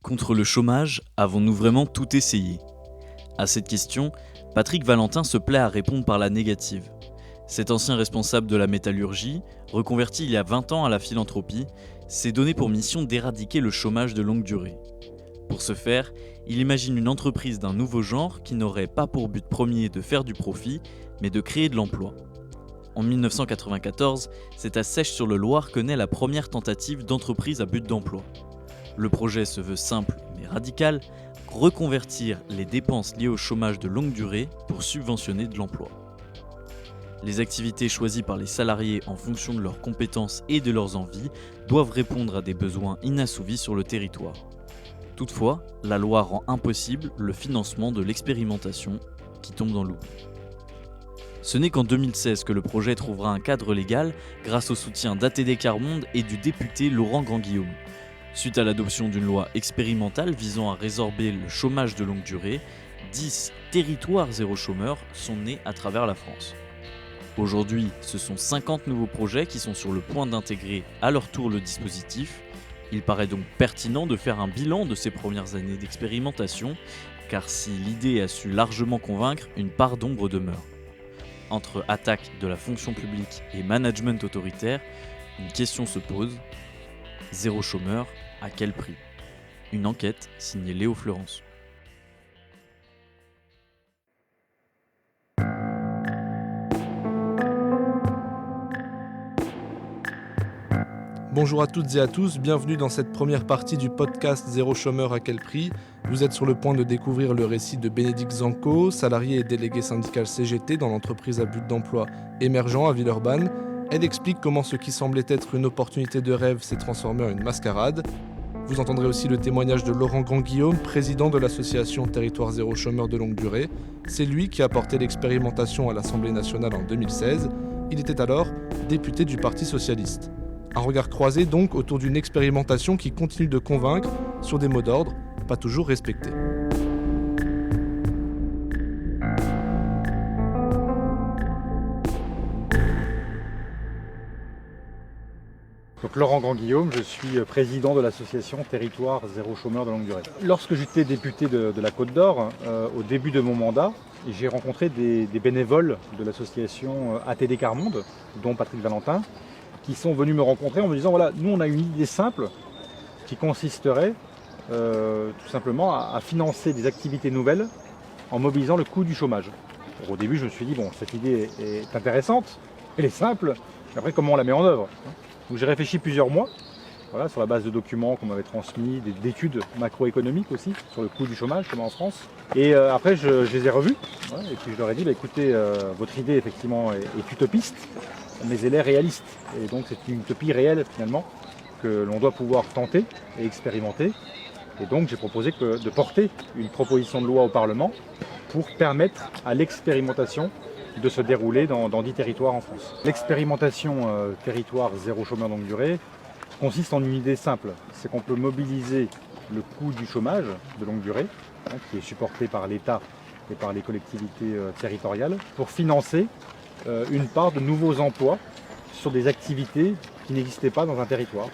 Contre le chômage, avons-nous vraiment tout essayé? À cette question, Patrick Valentin se plaît à répondre par la négative. Cet ancien responsable de la métallurgie, reconverti il y a 20 ans à la philanthropie, s'est donné pour mission d'éradiquer le chômage de longue durée. Pour ce faire, il imagine une entreprise d'un nouveau genre qui n'aurait pas pour but premier de faire du profit, mais de créer de l'emploi. En 1994, c'est à Seiches-sur-le-Loir que naît la première tentative d'entreprise à but d'emploi. Le projet se veut simple mais radical, reconvertir les dépenses liées au chômage de longue durée pour subventionner de l'emploi. Les activités choisies par les salariés en fonction de leurs compétences et de leurs envies doivent répondre à des besoins inassouvis sur le territoire. Toutefois, la loi rend impossible le financement de l'expérimentation qui tombe dans l'oubli. Ce n'est qu'en 2016 que le projet trouvera un cadre légal grâce au soutien d'ATD Quart Monde et du député Laurent Grandguillaume. Suite à l'adoption d'une loi expérimentale visant à résorber le chômage de longue durée, 10 territoires zéro chômeur sont nés à travers la France. Aujourd'hui, ce sont 50 nouveaux projets qui sont sur le point d'intégrer à leur tour le dispositif. Il paraît donc pertinent de faire un bilan de ces premières années d'expérimentation, car si l'idée a su largement convaincre, une part d'ombre demeure. Entre attaque de la fonction publique et management autoritaire, une question se pose. Zéro chômeur, à quel prix? Une enquête signée Léo Fleurance. Bonjour à toutes et à tous, bienvenue dans cette première partie du podcast Zéro chômeur à quel prix. Vous êtes sur le point de découvrir le récit de Bénédicte Zanco, salariée et déléguée syndicale CGT dans l'entreprise à but d'emploi Émergent à Villeurbanne. Elle explique comment ce qui semblait être une opportunité de rêve s'est transformé en une mascarade. Vous entendrez aussi le témoignage de Laurent Grandguillaume, président de l'association Territoire Zéro Chômeur de longue durée. C'est lui qui a porté l'expérimentation à l'Assemblée nationale en 2016. Il était alors député du Parti socialiste. Un regard croisé donc autour d'une expérimentation qui continue de convaincre sur des mots d'ordre pas toujours respectés. Donc Laurent Grandguillaume, je suis président de l'association Territoire Zéro Chômeur de longue durée. Lorsque j'étais député de la Côte d'Or, au début de mon mandat, j'ai rencontré des bénévoles de l'association ATD Quart Monde, dont Patrick Valentin, qui sont venus me rencontrer en me disant voilà, nous on a une idée simple qui consisterait tout simplement à financer des activités nouvelles en mobilisant le coût du chômage. Alors, au début je me suis dit bon, cette idée est intéressante, elle est simple, mais après comment on la met en œuvre? Donc j'ai réfléchi plusieurs mois, voilà, sur la base de documents qu'on m'avait transmis, d'études macroéconomiques aussi, sur le coût du chômage, comme en France. Et après je les ai revus, voilà, et puis je leur ai dit bah, écoutez, votre idée effectivement est utopiste, mais elle est réaliste. Et donc c'est une utopie réelle finalement que l'on doit pouvoir tenter et expérimenter. Et donc j'ai proposé de porter une proposition de loi au Parlement pour permettre à l'expérimentation de se dérouler dans 10 territoires en France. L'expérimentation territoire zéro chômeur longue durée consiste en une idée simple, c'est qu'on peut mobiliser le coût du chômage de longue durée, qui est supporté par l'État et par les collectivités territoriales, pour financer une part de nouveaux emplois sur des activités qui n'existaient pas dans un territoire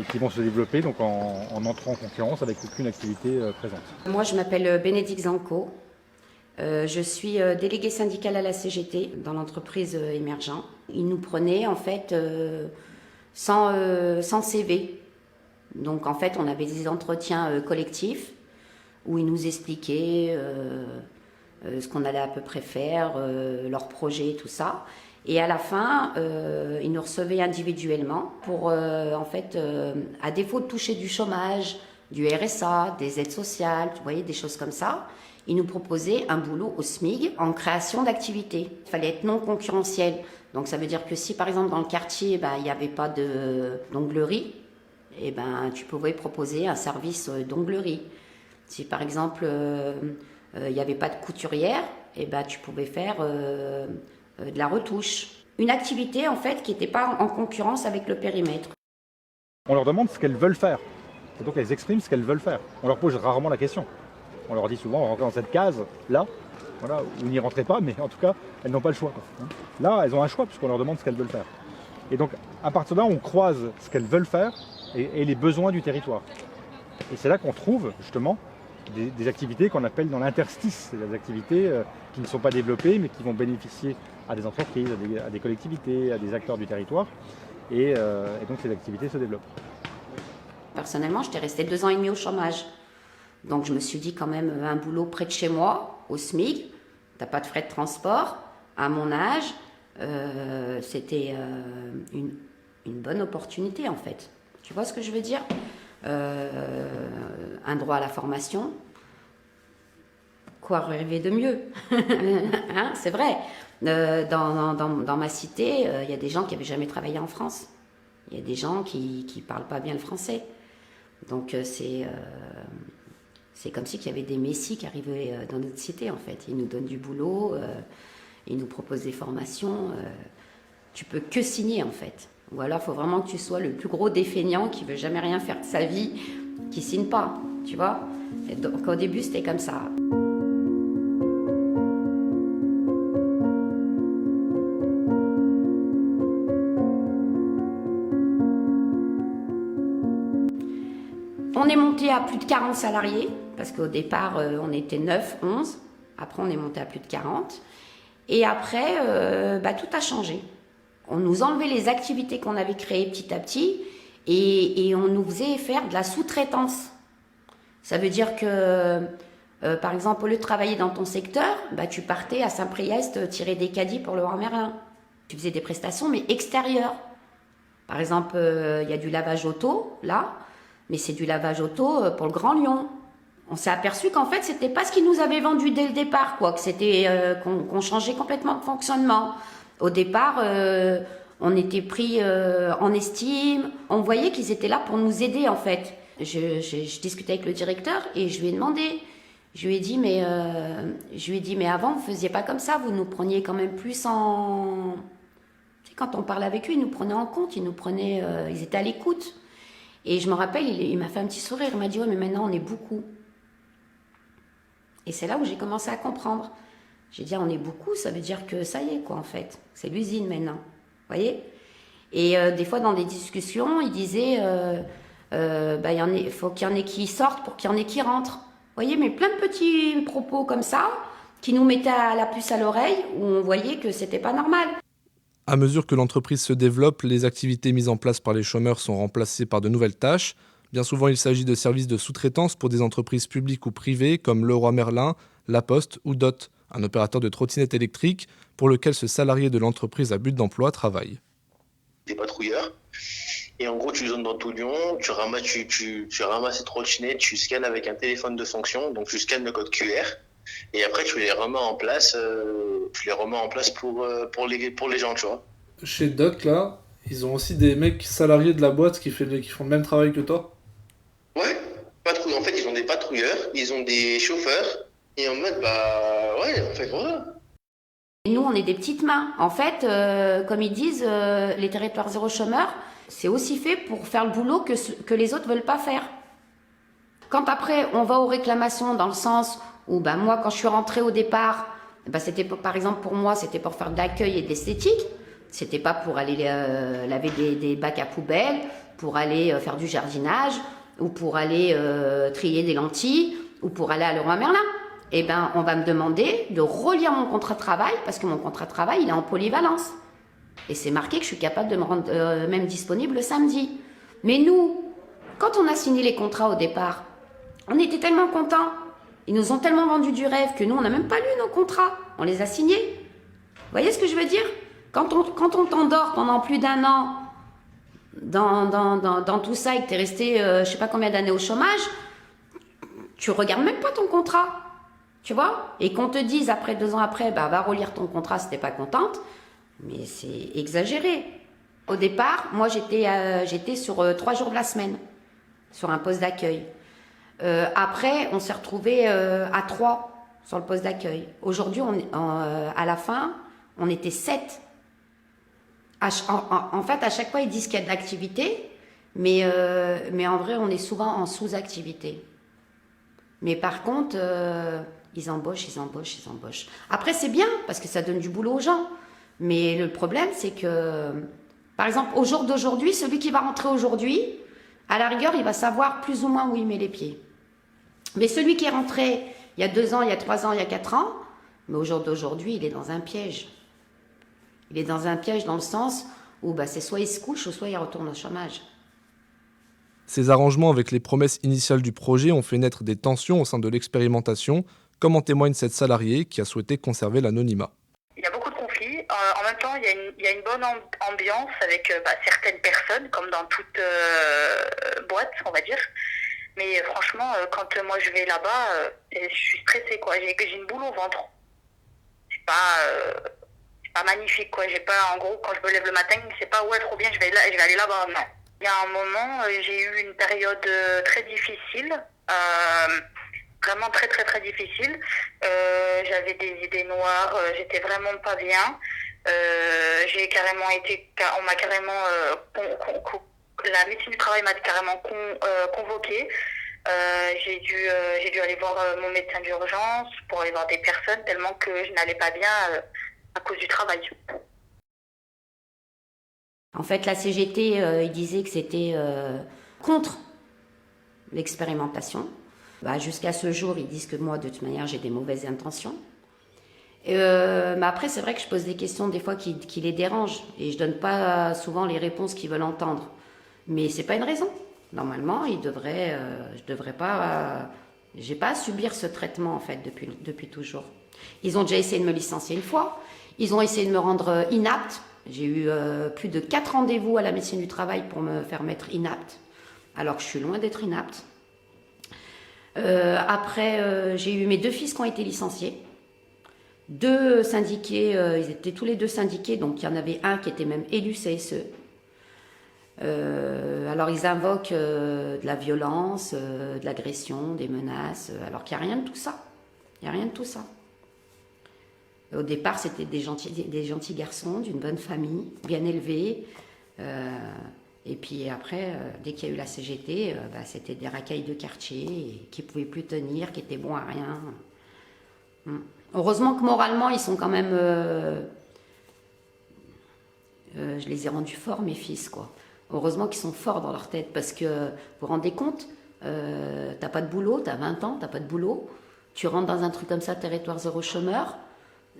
et qui vont se développer donc en entrant en concurrence avec aucune activité présente. Moi je m'appelle Bénédicte Zanco, je suis déléguée syndicale à la CGT dans l'entreprise Émergent. Ils nous prenaient en fait sans CV. Donc en fait on avait des entretiens collectifs où ils nous expliquaient ce qu'on allait à peu près faire, leurs projets, tout ça. Et à la fin, ils nous recevaient individuellement pour, en fait, à défaut de toucher du chômage, du RSA, des aides sociales, vous voyez, des choses comme ça, ils nous proposaient un boulot au SMIG en création d'activités. Il fallait être non concurrentiel. Donc ça veut dire que si, par exemple, dans le quartier, il n'y avait pas d'onglerie, eh ben, tu pouvais proposer un service d'onglerie. Si, par exemple, il n'y avait pas de couturière, et ben, tu pouvais faire de la retouche. Une activité en fait qui n'était pas en concurrence avec le périmètre. On leur demande ce qu'elles veulent faire. Et donc elles expriment ce qu'elles veulent faire. On leur pose rarement la question. On leur dit souvent, on rentre dans cette case, là, voilà, vous n'y rentrez pas, mais en tout cas, elles n'ont pas le choix. Là, elles ont un choix puisqu'on leur demande ce qu'elles veulent faire. Et donc, à partir de là, on croise ce qu'elles veulent faire et les besoins du territoire. Et c'est là qu'on trouve justement des activités qu'on appelle dans l'interstice, c'est des activités qui ne sont pas développées mais qui vont bénéficier à des entreprises, à des collectivités, à des acteurs du territoire. Et donc ces activités se développent. Personnellement, j'étais restée 2 ans et demi au chômage. Donc je me suis dit quand même un boulot près de chez moi, au SMIC, t'as pas de frais de transport, à mon âge, c'était une bonne opportunité en fait. Tu vois ce que je veux dire ? Un droit à la formation. Quoi rêver de mieux? Hein, c'est vrai. Dans ma cité, il y a des gens qui n'avaient jamais travaillé en France. Il y a des gens qui ne parlent pas bien le français. Donc c'est comme si qu'il y avait des messies qui arrivaient dans notre cité en fait. Ils nous donnent du boulot, ils nous proposent des formations. Tu peux que signer en fait. Ou alors il faut vraiment que tu sois le plus gros des feignants qui veut jamais rien faire de sa vie, qui signe pas, tu vois. Et donc au début c'était comme ça. On est monté à plus de 40 salariés, parce qu'au départ, on était 9, 11. Après, on est monté à plus de 40. Et après, tout a changé. On nous enlevait les activités qu'on avait créées petit à petit et on nous faisait faire de la sous-traitance. Ça veut dire que, par exemple, au lieu de travailler dans ton secteur, tu partais à Saint-Priest tirer des caddies pour le Roi Merlin. Tu faisais des prestations, mais extérieures. Par exemple, il y a du lavage auto, là. Mais c'est du lavage auto pour le Grand Lyon. On s'est aperçu qu'en fait, c'était pas ce qu'ils nous avaient vendu dès le départ, quoi. Que c'était qu'on changeait complètement de fonctionnement. Au départ, on était pris en estime. On voyait qu'ils étaient là pour nous aider, en fait. Je discutais avec le directeur et je lui ai demandé. Je lui ai dit, mais avant, vous faisiez pas comme ça. Vous nous preniez quand même plus en... Tu sais, quand on parlait avec eux, ils nous prenaient en compte. Ils étaient à l'écoute. Et je me rappelle, il m'a fait un petit sourire, il m'a dit « Ouais, mais maintenant, on est beaucoup. » Et c'est là où j'ai commencé à comprendre. J'ai dit « On est beaucoup, ça veut dire que ça y est, quoi, en fait. C'est l'usine, maintenant. » Vous voyez ? Et des fois, dans des discussions, il disait il faut qu'il y en ait qui sortent pour qu'il y en ait qui rentrent. Vous voyez, mais plein de petits propos comme ça, qui nous mettaient la puce à l'oreille, où on voyait que c'était pas normal. À mesure que l'entreprise se développe, les activités mises en place par les chômeurs sont remplacées par de nouvelles tâches. Bien souvent, il s'agit de services de sous-traitance pour des entreprises publiques ou privées comme Leroy Merlin, La Poste ou DOT, un opérateur de trottinette électrique pour lequel ce salarié de l'entreprise à but d'emploi travaille. Des patrouilleurs. Et en gros, tu zones dans tout Lyon, tu ramasses ces trottinettes, tu scannes avec un téléphone de fonction, donc tu scannes le code QR. Et après, tu les remets en place, pour les gens, tu vois. Chez Dot, là, ils ont aussi des mecs salariés de la boîte qui font le même travail que toi ? Ouais, en fait, ils ont des patrouilleurs, ils ont des chauffeurs, et en mode, en fait, voilà. Et nous, on est des petites mains. En fait, comme ils disent, les territoires zéro chômeur, c'est aussi fait pour faire le boulot que les autres veulent pas faire. Quand après, on va aux réclamations dans le sens où, moi, quand je suis rentrée au départ, c'était par exemple pour moi, c'était pour faire de l'accueil et de l'esthétique. C'était pas pour aller laver des bacs à poubelle, pour aller faire du jardinage, ou pour aller trier des lentilles, ou pour aller à Leroy Merlin. On va me demander de relire mon contrat de travail, parce que mon contrat de travail, il est en polyvalence. Et c'est marqué que je suis capable de me rendre même disponible le samedi. Mais nous, quand on a signé les contrats au départ, on était tellement contents. Ils nous ont tellement vendu du rêve que nous, on n'a même pas lu nos contrats. On les a signés. Vous voyez ce que je veux dire ? Quand on t'endort pendant plus d'1 an dans tout ça et que tu es resté je sais pas combien d'années au chômage, tu regardes même pas ton contrat. Tu vois ? Et qu'on te dise 2 ans après, va relire ton contrat si t'es pas contente, mais c'est exagéré. Au départ, moi j'étais sur 3 jours de la semaine, sur un poste d'accueil. Après, on s'est retrouvés à 3 sur le poste d'accueil. Aujourd'hui, à la fin, on était 7. En fait, à chaque fois, ils disent qu'il y a de l'activité, mais en vrai, on est souvent en sous-activité. Mais par contre, ils embauchent. Après, c'est bien, parce que ça donne du boulot aux gens. Mais le problème, c'est que, par exemple, au jour d'aujourd'hui, celui qui va rentrer aujourd'hui, À la rigueur, il va savoir plus ou moins où il met les pieds. Mais celui qui est rentré il y a 2 ans, il y a 3 ans, il y a 4 ans, mais au jour d'aujourd'hui, il est dans un piège. Il est dans un piège dans le sens où c'est soit il se couche ou soit il retourne au chômage. Ces arrangements avec les promesses initiales du projet ont fait naître des tensions au sein de l'expérimentation, comme en témoigne cette salariée qui a souhaité conserver l'anonymat. Il y a beaucoup de conflits. En même temps, il y a une bonne ambiance avec certaines personnes, comme dans toute boîte, on va dire. Mais franchement, quand moi je vais là-bas, je suis stressée, quoi. J'ai une boule au ventre. C'est pas magnifique, quoi. J'ai pas, en gros, quand je me lève le matin, c'est pas ouais, trop bien, je vais aller là-bas. Non. Il y a un moment, j'ai eu une période très difficile. Vraiment très très très difficile. J'avais des idées noires, j'étais vraiment pas bien. On m'a carrément, la médecine du travail m'a carrément convoquée. J'ai dû aller voir mon médecin d'urgence pour aller voir des personnes tellement que je n'allais pas bien à cause du travail. En fait, la CGT, il disait que c'était contre l'expérimentation. Jusqu'à ce jour, ils disent que moi, de toute manière, j'ai des mauvaises intentions. Mais après, c'est vrai que je pose des questions des fois qui les dérangent. Et je donne pas souvent les réponses qu'ils veulent entendre. Mais c'est pas une raison. Normalement, je devrais pas... j'ai pas à subir ce traitement, en fait, depuis toujours. Ils ont déjà essayé de me licencier une fois. Ils ont essayé de me rendre inapte. J'ai eu plus de 4 rendez-vous à la médecine du travail pour me faire mettre inapte. Alors que je suis loin d'être inapte. Après, j'ai eu mes 2 fils qui ont été licenciés. 2 syndiqués, ils étaient tous les 2 syndiqués, donc il y en avait un qui était même élu CSE. Alors ils invoquent de la violence, de l'agression, des menaces, alors qu'il n'y a rien de tout ça. Il n'y a rien de tout ça. Au départ, c'était des gentils garçons, d'une bonne famille, bien élevés. Et puis après, dès qu'il y a eu la CGT, c'était des racailles de quartier qui ne pouvaient plus tenir, qui étaient bons à rien. Heureusement que moralement, ils sont quand même... je les ai rendus forts, mes fils, quoi. Heureusement qu'ils sont forts dans leur tête, parce que vous vous rendez compte, t'as pas de boulot, t'as 20 ans, t'as pas de boulot, tu rentres dans un truc comme ça, territoire zéro chômeur,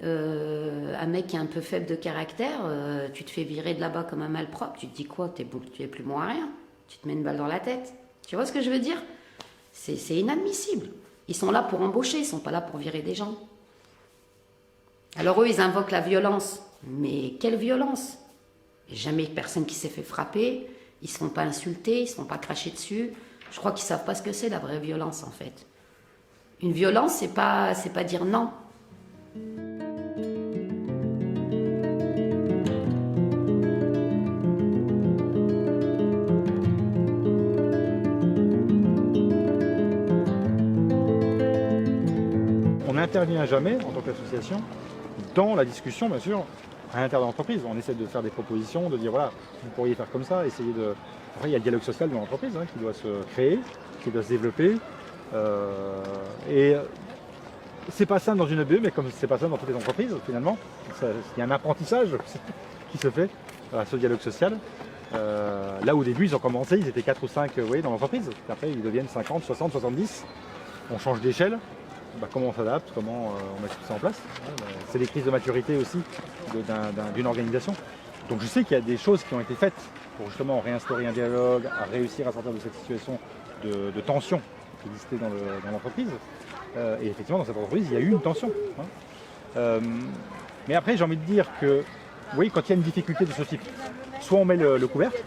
un mec qui est un peu faible de caractère, tu te fais virer de là-bas comme un malpropre, tu te dis quoi, tu es plus bon à rien, tu te mets une balle dans la tête. Tu vois ce que je veux dire? C'est inadmissible. Ils sont là pour embaucher, ils sont pas là pour virer des gens. Alors eux, ils invoquent la violence. Mais quelle violence? Jamais personne qui s'est fait frapper, ils ne se font pas insulter, ils ne se font pas cracher dessus. Je crois qu'ils ne savent pas ce que c'est la vraie violence en fait. Une violence, c'est pas dire non. On n'intervient jamais en tant qu'association dans la discussion, bien sûr, à l'intérieur de l'entreprise. On essaie de faire des propositions, de dire voilà, vous pourriez faire comme ça, essayer de... Après, il y a le dialogue social dans l'entreprise qui doit se créer, qui doit se développer. Et c'est pas simple dans une EBE, mais comme c'est pas simple dans toutes les entreprises, finalement, il y a un apprentissage qui se fait à ce dialogue social. Là, au début, ils ont commencé, ils étaient 4 ou 5 dans l'entreprise. Après, ils deviennent 50, 60, 70. On change d'échelle. Comment on s'adapte, comment on met tout ça en place. C'est des crises de maturité aussi d'une organisation. Donc je sais qu'il y a des choses qui ont été faites pour justement réinstaurer un dialogue, à réussir à sortir de cette situation de tension qui existait dans l'entreprise. Et effectivement, dans cette entreprise, il y a eu une tension. Mais après, j'ai envie de dire que, oui, quand il y a une difficulté de ce type, soit on met le couvercle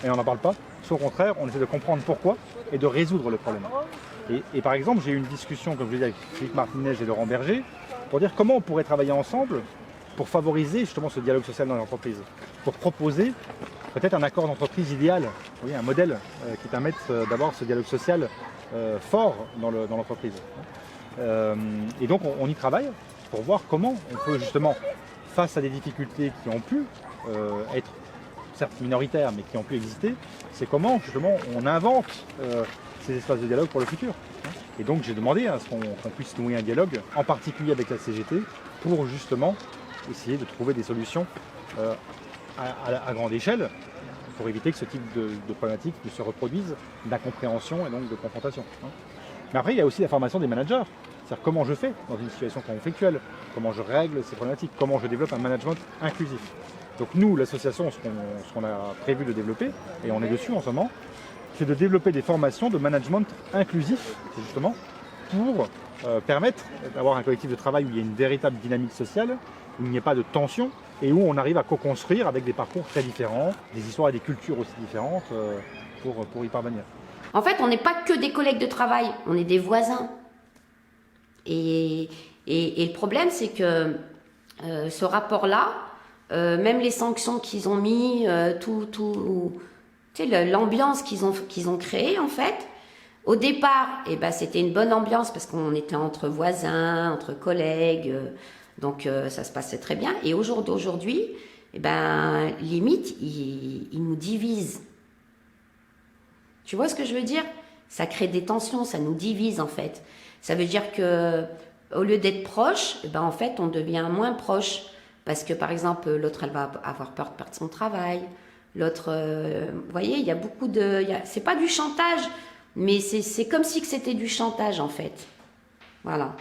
et on n'en parle pas, soit au contraire, on essaie de comprendre pourquoi et de résoudre le problème. Et par exemple, j'ai eu une discussion, comme je l'ai dit, avec Philippe Martinez et Laurent Berger, pour dire comment on pourrait travailler ensemble pour favoriser justement ce dialogue social dans l'entreprise, pour proposer peut-être un accord d'entreprise idéal, un modèle qui permette d'avoir ce dialogue social fort dans l'entreprise. Et donc on y travaille pour voir comment on peut justement, face à des difficultés qui ont pu être certes minoritaires, mais qui ont pu exister, c'est comment justement on invente ces espaces de dialogue pour le futur. Et donc j'ai demandé à ce qu'on puisse nouer un dialogue, en particulier avec la CGT, pour justement essayer de trouver des solutions à grande échelle pour éviter que ce type de problématiques ne se reproduisent, d'incompréhension et donc de confrontation. Mais après, il y a aussi la formation des managers. C'est-à-dire comment je fais dans une situation conflictuelle, comment je règle ces problématiques, comment je développe un management inclusif. Donc nous, l'association, ce qu'on a prévu de développer, et on est dessus en ce moment, c'est de développer des formations de management inclusif, c'est justement pour permettre d'avoir un collectif de travail où il y a une véritable dynamique sociale, où il n'y ait pas de tension, et où on arrive à co-construire avec des parcours très différents, des histoires et des cultures aussi différentes pour y parvenir. En fait, on n'est pas que des collègues de travail, on est des voisins. Et le problème, c'est que ce rapport-là, même les sanctions qu'ils ont mis, l'ambiance qu'ils ont créée, en fait, au départ, c'était une bonne ambiance parce qu'on était entre voisins, entre collègues, donc ça se passait très bien. Et aujourd'hui, limite, ils nous divisent. Tu vois ce que je veux dire ? Ça crée des tensions, ça nous divise en fait. Ça veut dire que au lieu d'être proche, en fait, on devient moins proche. Parce que par exemple, l'autre, elle va avoir peur de perdre son travail. L'autre, vous voyez, il y a beaucoup de... c'est pas du chantage, mais c'est comme si que c'était du chantage en fait. Voilà.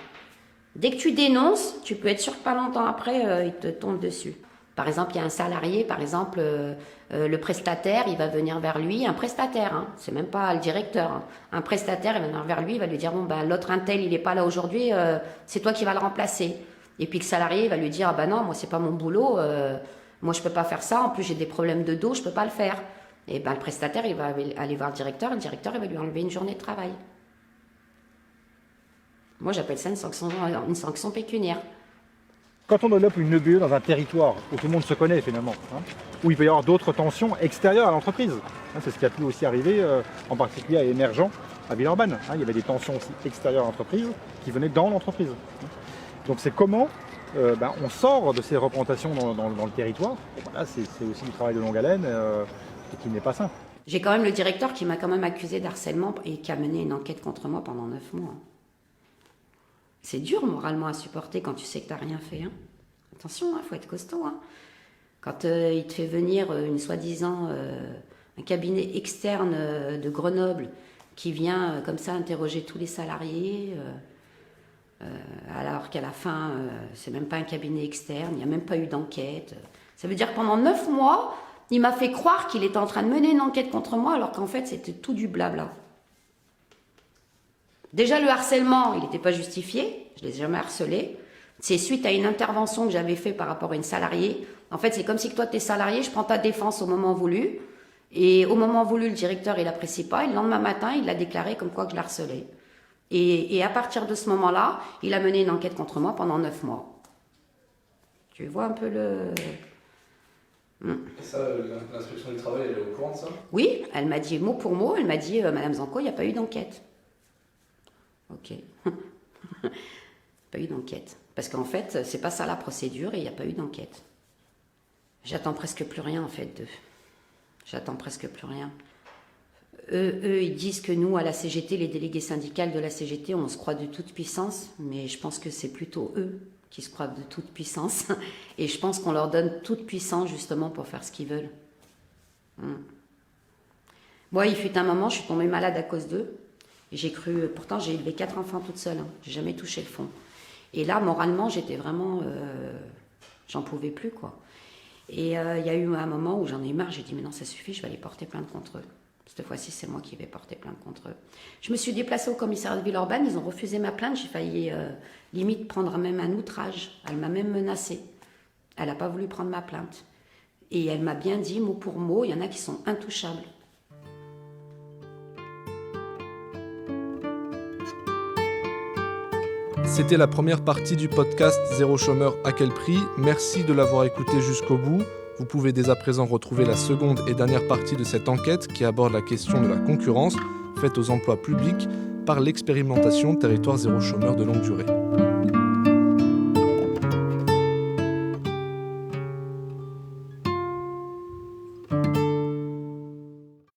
Dès que tu dénonces, tu peux être sûr que pas longtemps après, il te tombe dessus. Par exemple, il y a un salarié, par exemple, le prestataire, il va venir vers lui, un prestataire, hein, c'est même pas le directeur, hein, un prestataire, il va venir vers lui, il va lui dire, l'autre intel, il n'est pas là aujourd'hui, c'est toi qui vas le remplacer. Et puis le salarié va lui dire, non, moi, c'est pas mon boulot, moi, je peux pas faire ça, en plus, j'ai des problèmes de dos, je peux pas le faire. Et le prestataire, il va aller voir le directeur, il va lui enlever une journée de travail. Moi, j'appelle ça une sanction pécuniaire. Quand on développe une EBE dans un territoire où tout le monde se connaît finalement, où il peut y avoir d'autres tensions extérieures à l'entreprise, c'est ce qui a pu aussi arriver, en particulier à Émergent, à Villeurbanne. Il y avait des tensions aussi extérieures à l'entreprise qui venaient dans l'entreprise. Donc c'est comment on sort de ces représentations dans le territoire. Et voilà, c'est aussi du travail de longue haleine et qui n'est pas simple. J'ai quand même le directeur qui m'a quand même accusé d'harcèlement et qui a mené une enquête contre moi pendant 9 mois. C'est dur moralement à supporter quand tu sais que tu n'as rien fait. Hein. Attention, faut être costaud. Hein. Quand il te fait venir une soi-disant un cabinet externe de Grenoble qui vient comme ça interroger tous les salariés, alors qu'à la fin, c'est même pas un cabinet externe, il n'y a même pas eu d'enquête. Ça veut dire que pendant 9 mois, il m'a fait croire qu'il était en train de mener une enquête contre moi alors qu'en fait, c'était tout du blabla. Déjà, le harcèlement, il n'était pas justifié. Je ne l'ai jamais harcelé. C'est suite à une intervention que j'avais faite par rapport à une salariée. En fait, c'est comme si toi, tu es salarié, je prends ta défense au moment voulu. Et au moment voulu, le directeur, il n'apprécie pas. Et le lendemain matin, il l'a déclaré comme quoi que je l'harcelais. Et à partir de ce moment-là, il a mené une enquête contre moi pendant 9 mois. Tu vois un peu le... Et ça, l'inspection du travail, elle est au courant de ça ? Oui, elle m'a dit mot pour mot, elle m'a dit, Madame Zanco, il n'y a pas eu d'enquête. Ok. Pas eu d'enquête. Parce qu'en fait, c'est pas ça la procédure et il n'y a pas eu d'enquête. J'attends presque plus rien en fait d'eux. J'attends presque plus rien. Eux, ils disent que nous, à la CGT, les délégués syndicales de la CGT, on se croit de toute puissance, mais je pense que c'est plutôt eux qui se croient de toute puissance. Et je pense qu'on leur donne toute puissance justement pour faire ce qu'ils veulent. Moi, il fut un moment, je suis tombée malade à cause d'eux. J'ai cru, pourtant j'ai élevé 4 enfants toute seule, j'ai jamais touché le fond. Et là, moralement, j'étais vraiment, j'en pouvais plus quoi. Et il y a eu un moment où j'en ai eu marre, j'ai dit mais non ça suffit, je vais aller porter plainte contre eux. Cette fois-ci, c'est moi qui vais porter plainte contre eux. Je me suis déplacée au commissariat de Villeurbanne, ils ont refusé ma plainte, j'ai failli limite prendre même un outrage. Elle m'a même menacée. Elle n'a pas voulu prendre ma plainte. Et elle m'a bien dit, mot pour mot, il y en a qui sont intouchables. C'était la première partie du podcast Zéro chômeur à quel prix ? Merci de l'avoir écouté jusqu'au bout. Vous pouvez dès à présent retrouver la seconde et dernière partie de cette enquête qui aborde la question de la concurrence faite aux emplois publics par l'expérimentation Territoire zéro chômeur de longue durée.